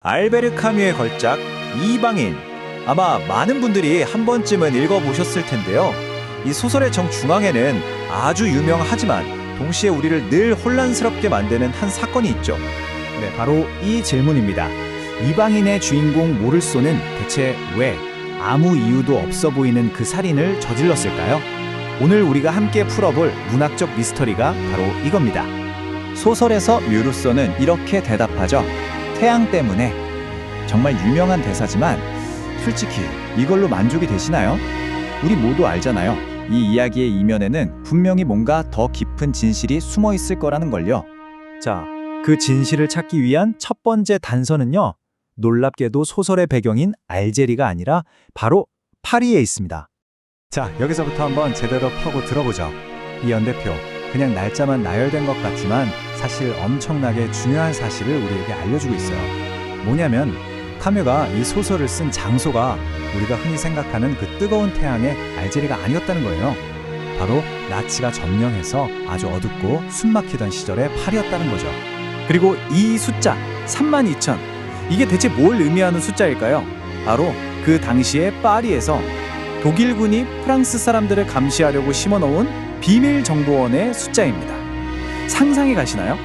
알베르 카뮈의 걸작 이방인. 아마 많은 분들이 한 번쯤은 읽어보셨을 텐데요. 이 소설의 정중앙에는 아주 유명하지만 동시에 우리를 늘 혼란스럽게 만드는 한 사건이 있죠. 네, 바로 이 질문입니다. 이방인의 주인공 모를소는 대체 왜 아무 이유도 없어 보이는 그 살인을 저질렀을까요? 오늘 우리가 함께 풀어볼 문학적 미스터리가 바로 이겁니다. 소설에서 뮤르소는 이렇게 대답하죠. 태양 때문에. 정말 유명한 대사지만 솔직히 이걸로 만족이 되시나요? 우리 모두 알잖아요. 이 이야기의 이면에는 분명히 뭔가 더 깊은 진실이 숨어 있을 거라는 걸요. 자, 그 진실을 찾기 위한 첫 번째 단서는요. 놀랍게도 소설의 배경인 알제리가 아니라 바로 파리에 있습니다. 자, 여기서부터 한번 제대로 파고 들어보죠. 이 연대표, 그냥 날짜만 나열된 것 같지만 사실 엄청나게 중요한 사실을 우리에게 알려주고 있어요. 뭐냐면 카뮈가 이 소설을 쓴 장소가 우리가 흔히 생각하는 그 뜨거운 태양의 알제리가 아니었다는 거예요. 바로 나치가 점령해서 아주 어둡고 숨막히던 시절의 파리였다는 거죠. 그리고 이 숫자 32,000, 이게 대체 뭘 의미하는 숫자일까요? 바로 그 당시의 파리에서 독일군이 프랑스 사람들을 감시하려고 심어놓은 비밀 정보원의 숫자입니다. 상상이 가시나요?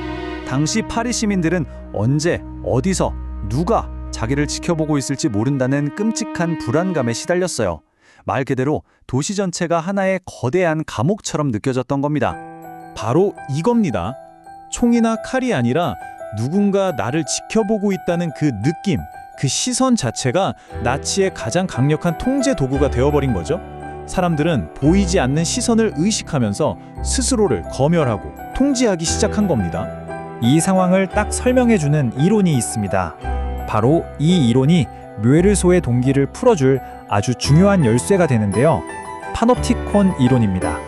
당시 파리 시민들은 언제, 어디서, 누가 자기를 지켜보고 있을지 모른다는 끔찍한 불안감에 시달렸어요. 말 그대로 도시 전체가 하나의 거대한 감옥처럼 느껴졌던 겁니다. 바로 이겁니다. 총이나 칼이 아니라 누군가 나를 지켜보고 있다는 그 느낌, 그 시선 자체가 나치의 가장 강력한 통제 도구가 되어버린 거죠. 사람들은 보이지 않는 시선을 의식하면서 스스로를 검열하고 통제하기 시작한 겁니다. 이 상황을 딱 설명해주는 이론이 있습니다. 바로 이 이론이 뮤에르소의 동기를 풀어줄 아주 중요한 열쇠가 되는데요. 파놉티콘 이론입니다.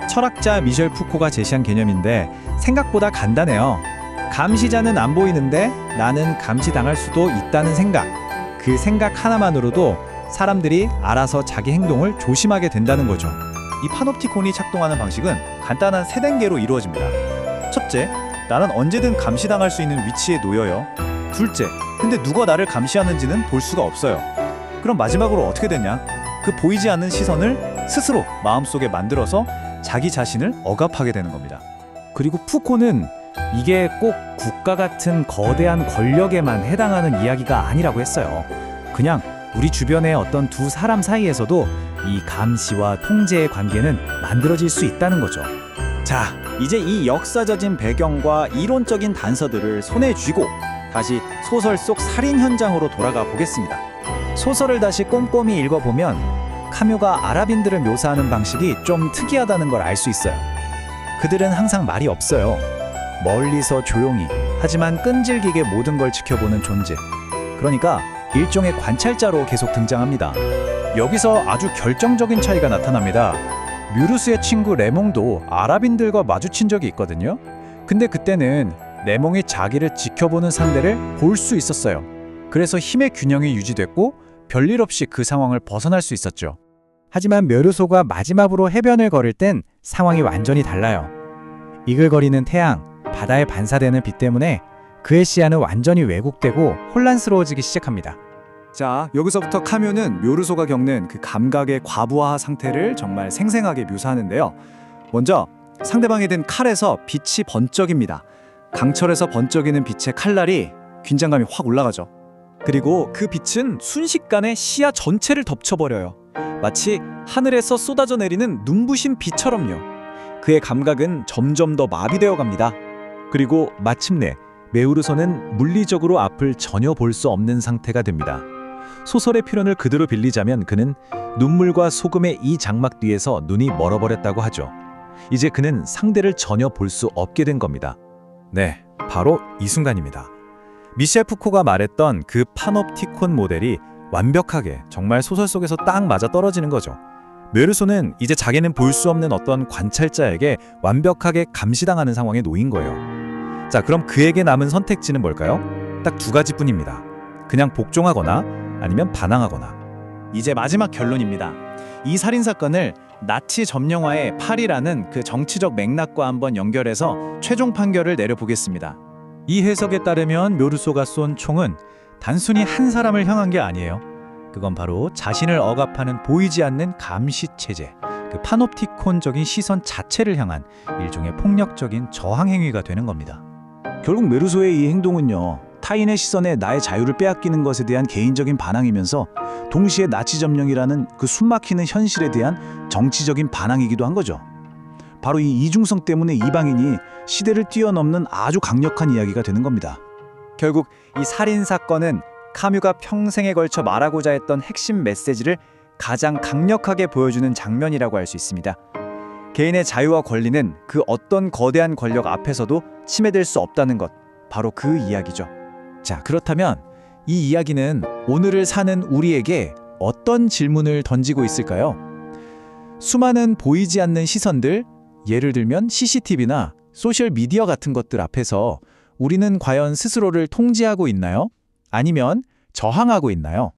철학자 미셸 푸코가 제시한 개념인데 생각보다 간단해요. 감시자는 안 보이는데 나는 감시당할 수도 있다는 생각. 그 생각 하나만으로도 사람들이 알아서 자기 행동을 조심하게 된다는 거죠. 이 파놉티콘이 작동하는 방식은 간단한 세 단계로 이루어집니다. 첫째, 나는 언제든 감시당할 수 있는 위치에 놓여요. 둘째, 근데 누가 나를 감시하는지는 볼 수가 없어요. 그럼 마지막으로 어떻게 되냐? 그 보이지 않는 시선을 스스로 마음속에 만들어서 자기 자신을 억압하게 되는 겁니다. 그리고 푸코는 이게 꼭 국가 같은 거대한 권력에만 해당하는 이야기가 아니라고 했어요. 그냥 우리 주변의 어떤 두 사람 사이에서도 이 감시와 통제의 관계는 만들어질 수 있다는 거죠. 자, 이제 이 역사적인 배경과 이론적인 단서들을 손에 쥐고 다시 소설 속 살인 현장으로 돌아가 보겠습니다. 소설을 다시 꼼꼼히 읽어보면 카뮈가 아랍인들을 묘사하는 방식이 좀 특이하다는 걸 알 수 있어요. 그들은 항상 말이 없어요. 멀리서 조용히, 하지만 끈질기게 모든 걸 지켜보는 존재. 그러니까 일종의 관찰자로 계속 등장합니다. 여기서 아주 결정적인 차이가 나타납니다. 뮤르스의 친구 레몽도 아랍인들과 마주친 적이 있거든요. 근데 그때는 레몽이 자기를 지켜보는 상대를 볼 수 있었어요. 그래서 힘의 균형이 유지됐고 별일 없이 그 상황을 벗어날 수 있었죠. 하지만 뮤르소가 마지막으로 해변을 걸을 땐 상황이 완전히 달라요. 이글거리는 태양, 바다에 반사되는 빛 때문에 그의 시야는 완전히 왜곡되고 혼란스러워지기 시작합니다. 자, 여기서부터 카뮈는 뮤르소가 겪는 그 감각의 과부하 상태를 정말 생생하게 묘사하는데요. 먼저 상대방이 든 칼에서 빛이 번쩍입니다. 강철에서 번쩍이는 빛의 칼날이 긴장감이 확 올라가죠. 그리고 그 빛은 순식간에 시야 전체를 덮쳐버려요. 마치 하늘에서 쏟아져 내리는 눈부신 비처럼요. 그의 감각은 점점 더 마비되어 갑니다. 그리고 마침내 메우르소는 물리적으로 앞을 전혀 볼 수 없는 상태가 됩니다. 소설의 표현을 그대로 빌리자면 그는 눈물과 소금의 이 장막 뒤에서 눈이 멀어버렸다고 하죠. 이제 그는 상대를 전혀 볼 수 없게 된 겁니다. 네, 바로 이 순간입니다. 미셸 푸코가 말했던 그 파놉티콘 모델이 완벽하게 정말 소설 속에서 딱 맞아 떨어지는 거죠. 뮤에르소는 이제 자기는 볼 수 없는 어떤 관찰자에게 완벽하게 감시당하는 상황에 놓인 거예요. 자, 그럼 그에게 남은 선택지는 뭘까요? 딱 두 가지뿐입니다. 그냥 복종하거나 아니면 반항하거나. 이제 마지막 결론입니다. 이 살인사건을 나치 점령화의 파리라는 그 정치적 맥락과 한번 연결해서 최종 판결을 내려보겠습니다. 이 해석에 따르면 뮤르소가 쏜 총은 단순히 한 사람을 향한 게 아니에요. 그건 바로 자신을 억압하는 보이지 않는 감시 체제, 그 파놉티콘적인 시선 자체를 향한 일종의 폭력적인 저항 행위가 되는 겁니다. 결국 메루소의 이 행동은요, 타인의 시선에 나의 자유를 빼앗기는 것에 대한 개인적인 반항이면서 동시에 나치 점령이라는 그 숨막히는 현실에 대한 정치적인 반항이기도 한 거죠. 바로 이 이중성 때문에 이방인이 시대를 뛰어넘는 아주 강력한 이야기가 되는 겁니다. 결국 이 살인 사건은 카뮤가 평생에 걸쳐 말하고자 했던 핵심 메시지를 가장 강력하게 보여주는 장면이라고 할 수 있습니다. 개인의 자유와 권리는 그 어떤 거대한 권력 앞에서도 침해될 수 없다는 것, 바로 그 이야기죠. 자, 그렇다면 이 이야기는 오늘을 사는 우리에게 어떤 질문을 던지고 있을까요? 수많은 보이지 않는 시선들, 예를 들면 CCTV나 소셜 미디어 같은 것들 앞에서 우리는 과연 스스로를 통제하고 있나요? 아니면 저항하고 있나요?